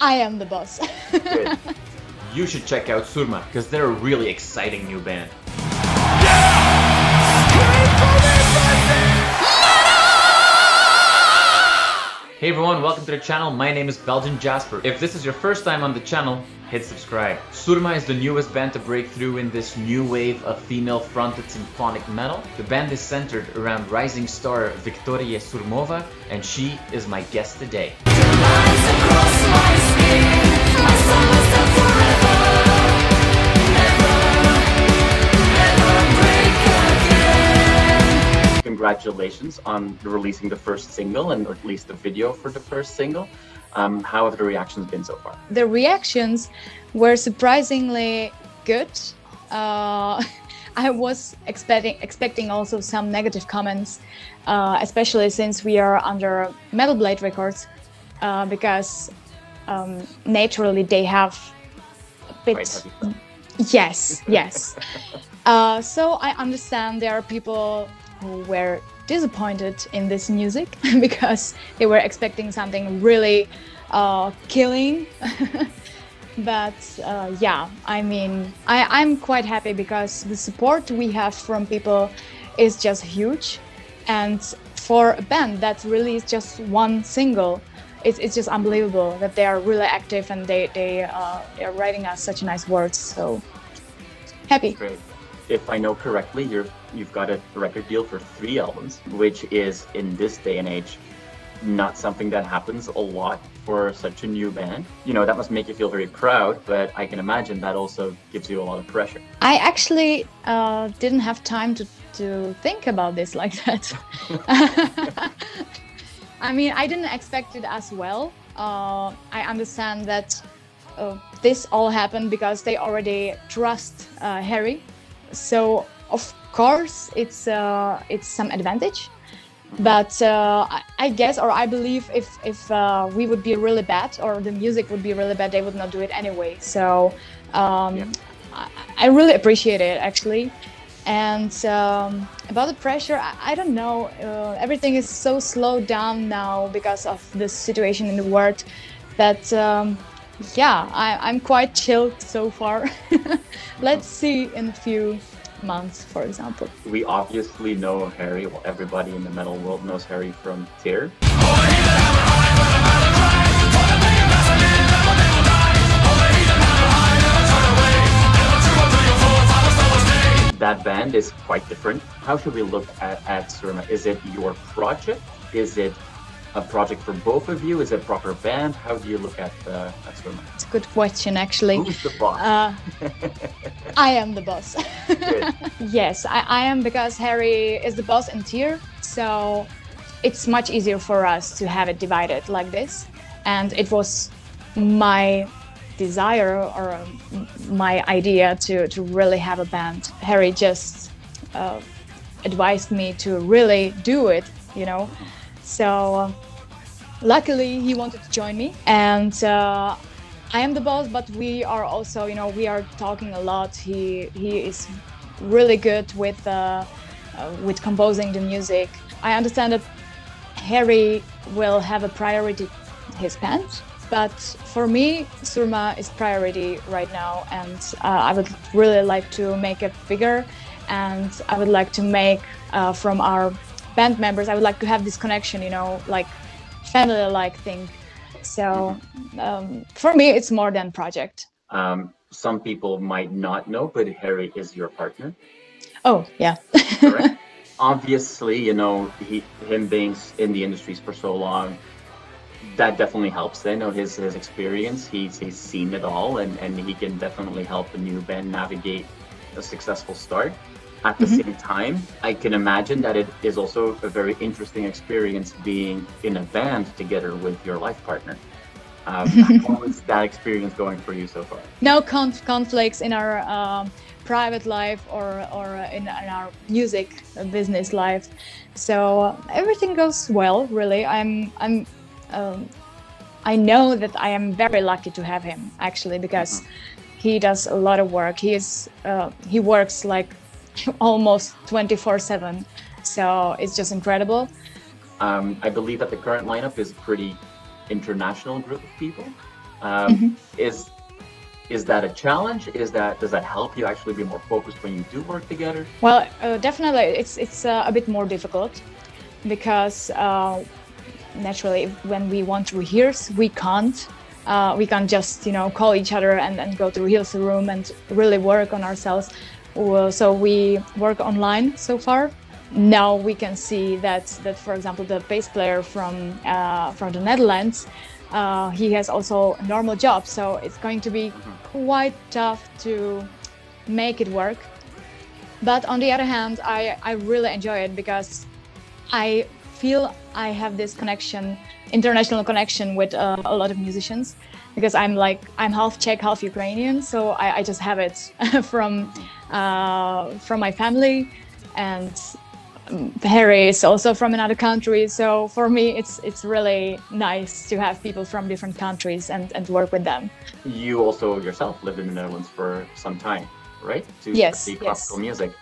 I am the boss. Good. You should check out Surmøvá because they're a really exciting new band. Hey everyone, welcome to the channel. My name is Belgian Jasper. If this is your first time on the channel, hit subscribe. Surmøvá is the newest band to break through in this new wave of female fronted symphonic metal. The band is centered around rising star Viktorie Surmova, and she is my guest today. Congratulations on releasing the first single, and at least the video for the first single. How have the reactions been so far? The reactions were surprisingly good. I was expecting also some negative comments, especially since we are under Metal Blade Records, because naturally they have a bit. Yes. So I understand there are people who were disappointed in this music because they were expecting something really killing. But yeah, I mean, I'm quite happy because the support we have from people is just huge. And for a band that released just one single, it's just unbelievable that they are really active and they are writing us such nice words. So happy. Great. If I know correctly, you've got a record deal for 3 albums, which is, in this day and age, not something that happens a lot for such a new band. You know, that must make you feel very proud, but I can imagine that also gives you a lot of pressure. I actually didn't have time to think about this like that. I mean, I didn't expect it as well. I understand that this all happened because they already trust Heri. So of course it's some advantage, but I guess, or I believe, if we would be really bad or the music would be really bad, they would not do it anyway. So I really appreciate it actually. And about the pressure, I don't know. Everything is so slowed down now because of the situation in the world that yeah, I'm quite chilled so far. Let's see in a few months, for example. We obviously know Heri. Well, everybody in the metal world knows Heri from TYR. That band is quite different. How should we look at Surmøvá? Is it your project? Is it a project for both of you? Is it a proper band? How do you look at Surmøvá? It's a good question, actually. Who's the boss? I am the boss. Good. Yes, I am, because Heri is the boss in TYR, so it's much easier for us to have it divided like this. And it was my desire or my idea to really have a band. Heri just advised me to really do it, you know. So luckily he wanted to join me, and I am the boss, but we are also, you know, we are talking a lot. He is really good with composing the music. I understand that Heri will have a priority, his band, but for me, Surmøvá is priority right now, and I would really like to make it bigger, and I would like to make from our band members, I would like to have this connection, you know, like family-like thing. So for me, it's more than project. Some people might not know, but Heri is your partner. Oh, yeah. Correct. Obviously, you know, him being in the industries for so long, that definitely helps. I know his experience. He's seen it all, and he can definitely help a new band navigate a successful start. At the same time, I can imagine that it is also a very interesting experience being in a band together with your life partner. How is that experience going for you so far? No conflicts in our private life or in our music business life. So everything goes well, really. I know that I am very lucky to have him, actually, because he does a lot of work. He works like almost 24/7, so it's just incredible. I believe that the current lineup is a pretty international group of people. Is that a challenge? Does that help you actually be more focused when you do work together? Well, definitely, it's a bit more difficult because naturally, when we want to rehearse, we can't just call each other and go to rehearsal room and really work on ourselves. So we work online so far. Now we can see that for example, the bass player from the Netherlands, he has also a normal job, so it's going to be quite tough to make it work. But on the other hand, I really enjoy it because I feel I have this connection, international connection with a lot of musicians, because I'm half Czech, half Ukrainian, so I just have it from my family, and Heri is also from another country, so for me it's really nice to have people from different countries and work with them. You also yourself lived in the Netherlands for some time, right? To yes, study classical music.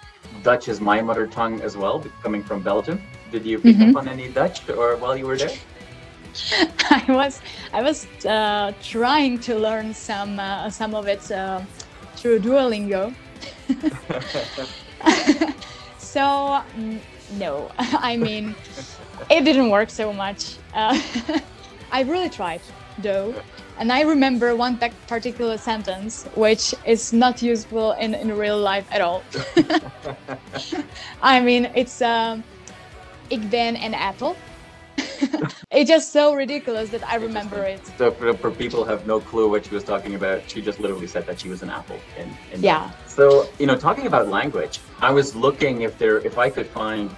Dutch is my mother tongue as well, coming from Belgium. Did you pick up on any Dutch or while you were there? I was trying to learn some of it through Duolingo. So no, I mean, it didn't work so much. I really tried though, and I remember one particular sentence which is not useful in real life at all. I mean, it's ik ben een appel. It's just so ridiculous that I remember it. So for people who have no clue what she was talking about, she just literally said that she was an apple. Yeah. So, talking about language, I was looking if I could find,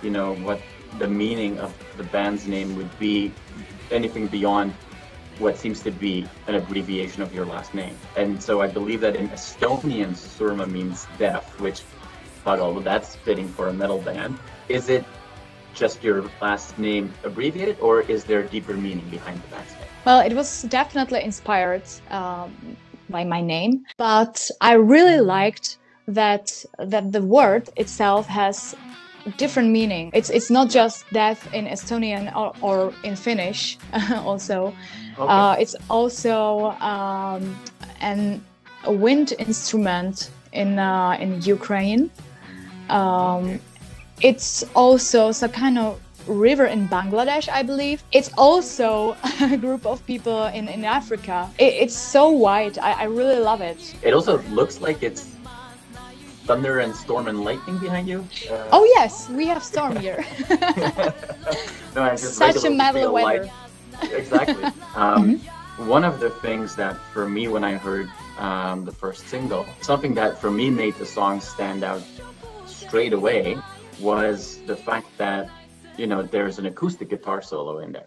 what the meaning of the band's name would be, anything beyond what seems to be an abbreviation of your last name. And so I believe that in Estonian, Surma means deaf, which I thought, oh, well, that's fitting for a metal band. Is it just your last name abbreviated, or is there a deeper meaning behind the band's name? Well, it was definitely inspired by my name, but I really liked that the word itself has different meaning. It's not just deaf in Estonian or in Finnish also. Okay. It's also a wind instrument in Ukraine. It's also some kind of river in Bangladesh, I believe. It's also a group of people in Africa. It's so wide. I really love it. It also looks like it's thunder and storm and lightning behind you. Oh yes, we have storm here. No, such a metal weather. Exactly. One of the things that for me, when I heard the first single, something that for me made the song stand out straight away was the fact that, there's an acoustic guitar solo in there.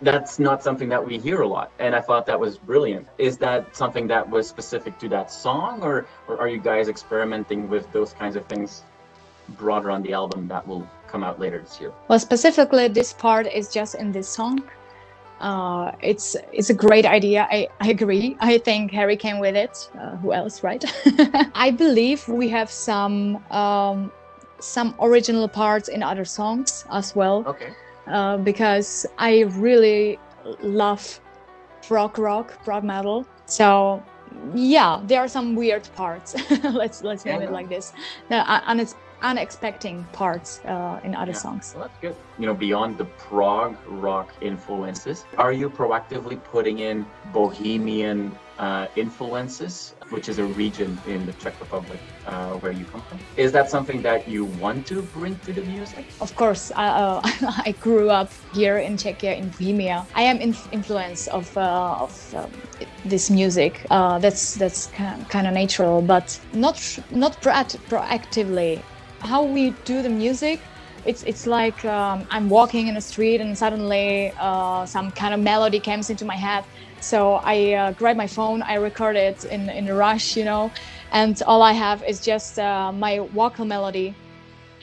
That's not something that we hear a lot, and I thought that was brilliant. Is that something that was specific to that song, or are you guys experimenting with those kinds of things broader on the album that will come out later this year? Well, specifically this part is just in this song. It's a great idea. I agree. I think Heri came with it. Who else, right? I believe we have some original parts in other songs as well. Okay. Because I really love prog metal. So yeah, there are some weird parts. let's name it like this. Unexpected parts in other songs. Well, that's good. Beyond the prog rock influences, are you proactively putting in Bohemian influences, which is a region in the Czech Republic where you come from? Is that something that you want to bring to the music? Of course. I grew up here in Czechia, in Bohemia. I am influenced of this music. That's kind of natural, but not proactively. How we do the music, it's like I'm walking in the street and suddenly some kind of melody comes into my head. So I grab my phone, I record it in a rush, and all I have is just my vocal melody.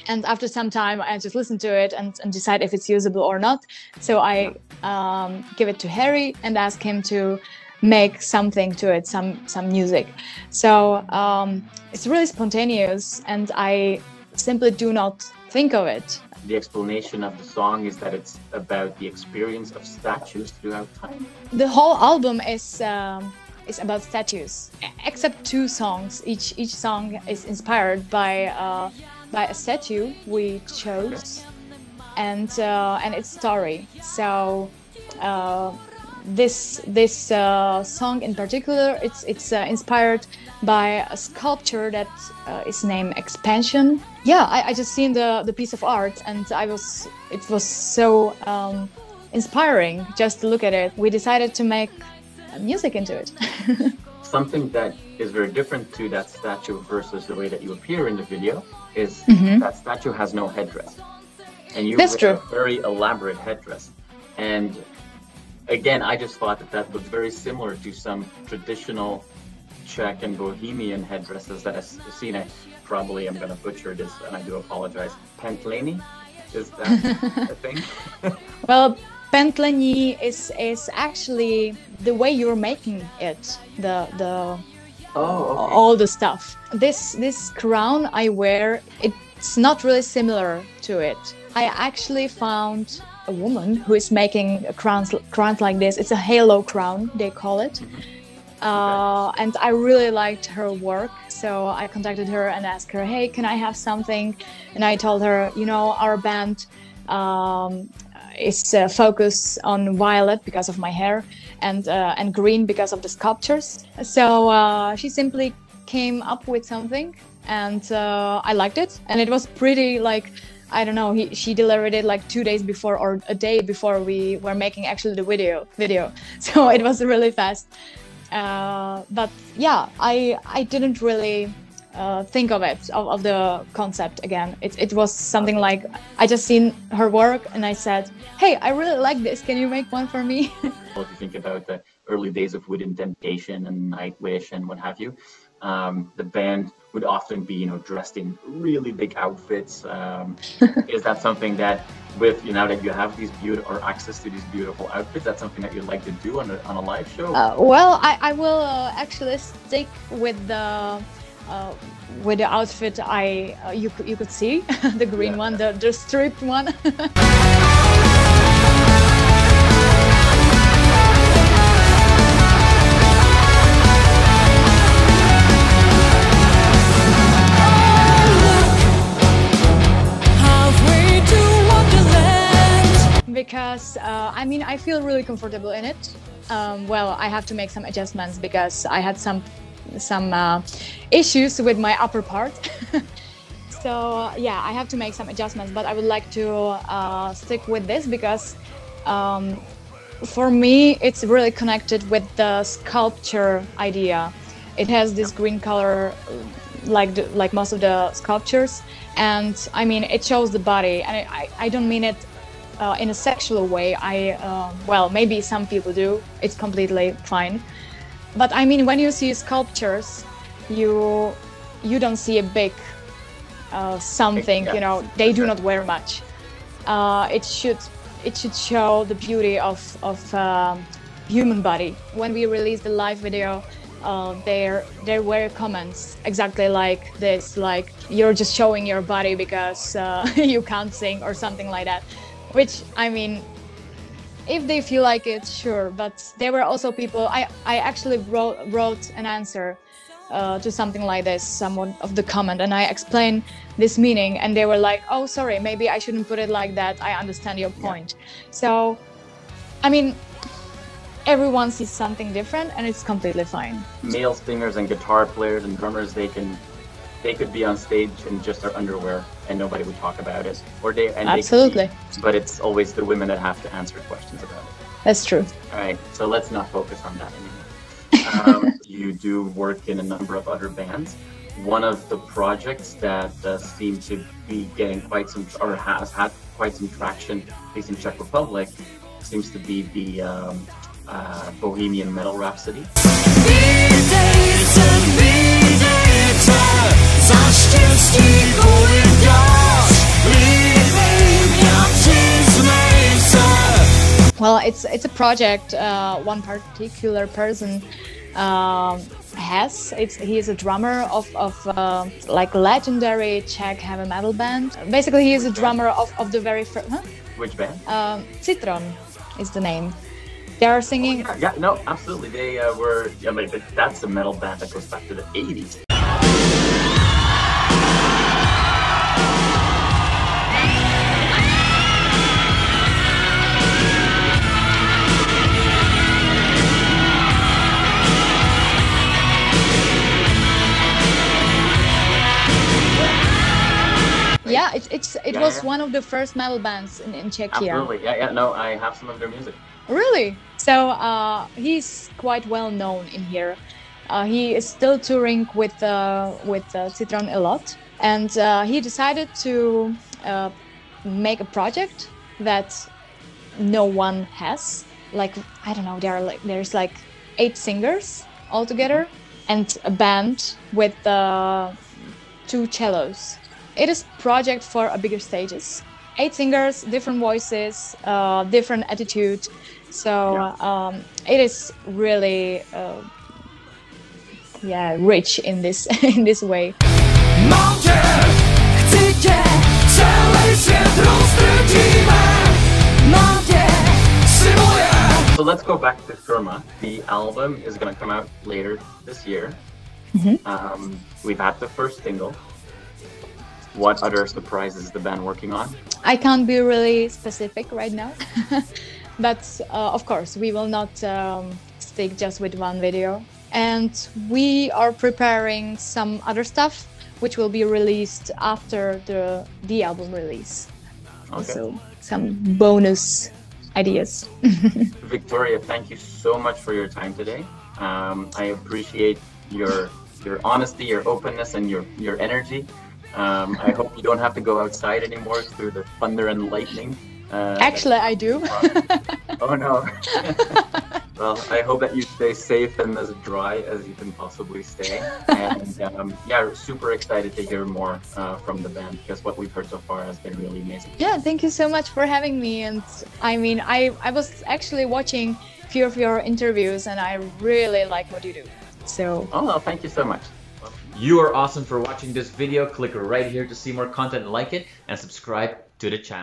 And after some time, I just listen to it and decide if it's usable or not. So I give it to Heri and ask him to make something to it, some music. So it's really spontaneous, and I simply do not think of it. The explanation of the song is that it's about the experience of statues throughout time. The whole album is about statues, except 2 songs. Each song is inspired by a statue we chose, and its story. So this song in particular, it's inspired by a sculpture that is named Expansion. Yeah, I just seen the piece of art, and it was so inspiring just to look at it. We decided to make music into it. Something that is very different to that statue versus the way that you appear in the video is that statue has no headdress, and you wear a very elaborate headdress. And again, I just thought that looked very similar to some traditional Czech and Bohemian headdresses that I've seen. I probably am going to butcher this, and I do apologize. Pentleni, is that a thing? Well, pentleni is actually the way you're making it. All the stuff. This crown I wear, it's not really similar to it. I actually found a woman who is making crowns like this. It's a halo crown, they call it. And I really liked her work, so I contacted her and asked her, hey, can I have something? And I told her, you know, our band is focused on violet because of my hair, and green because of the sculptures. So she simply came up with something, and I liked it. And it was pretty, like, I don't know, she delivered it like 2 days before or a day before we were making actually the video. So it was really fast. But yeah, I didn't really think of it, of the concept again. It was something like, I just seen her work and I said, hey, I really like this, can you make one for me? Well, if you think about the early days of Within Temptation and Nightwish and what have you, the band would often be, you know, dressed in really big outfits. Is that something that, with, you know, that you have these beautiful, or access to these beautiful outfits, that's something that you'd like to do on a live show? Well, I will actually stick with the outfit you could see, the green one, the stripped one. Because I mean, I feel really comfortable in it. Well, I have to make some adjustments because I had some issues with my upper part. So yeah, I have to make some adjustments, but I would like to stick with this because for me it's really connected with the sculpture idea. It has this green color like most of the sculptures, and I mean, it shows the body, and I don't mean it in a sexual way. Well, maybe some people do, it's completely fine. But I mean, when you see sculptures, you don't see a big something, you know, they do not wear much. It should show the beauty of human body. When we released the live video, there were comments exactly like this, like, you're just showing your body because you can't sing or something like that. Which, I mean, if they feel like it, sure. But there were also people, I actually wrote an answer to something like this, someone of the comment, and I explained this meaning, and they were like, oh, sorry, maybe I shouldn't put it like that, I understand your point. So, I mean, everyone sees something different, and it's completely fine. Male singers and guitar players and drummers, they could be on stage in just their underwear and nobody would talk about it. Absolutely. But it's always the women that have to answer questions about it. That's true. All right, so let's not focus on that anymore. You do work in a number of other bands. One of the projects that seem to be getting quite some, or has had quite some traction, at least in Czech Republic, seems to be the Bohemian Metal Rhapsody. Well, it's a project one particular person has. He is a drummer of like legendary Czech heavy metal band. Basically, he is a drummer of the very first. Huh? Which band? CITRON is the name. They are singing. Oh, yeah, no, absolutely. They were. Yeah, but that's a metal band that goes back to the 80s. Yeah, it was one of the first metal bands in Czechia. Absolutely, yeah, no, I have some of their music. Really? So he's quite well known in here. He is still touring with CITRON a lot, and he decided to make a project that no one has. Like, I don't know, there's like 8 singers altogether, and a band with 2 cellos. It is a project for a bigger stages. 8 singers, different voices, different attitude. So it is really rich in this way. So let's go back to Surmøvá. The album is going to come out later this year. Mm-hmm. We've had the first single. What other surprises is the band working on? I can't be really specific right now, but of course we will not stick just with one video. And we are preparing some other stuff which will be released after the album release. Okay. So some bonus ideas. Viktorie, thank you so much for your time today. I appreciate your honesty, your openness, and your energy. I hope you don't have to go outside anymore through the thunder and lightning. Actually, I do. Oh no. Well, I hope that you stay safe and as dry as you can possibly stay. And yeah, super excited to hear more from the band, because what we've heard so far has been really amazing. Yeah, thank you so much for having me. And I mean, I was actually watching a few of your interviews, and I really like what you do. So. Oh, well, thank you so much. You are awesome for watching this video. Click right here to see more content like it and subscribe to the channel.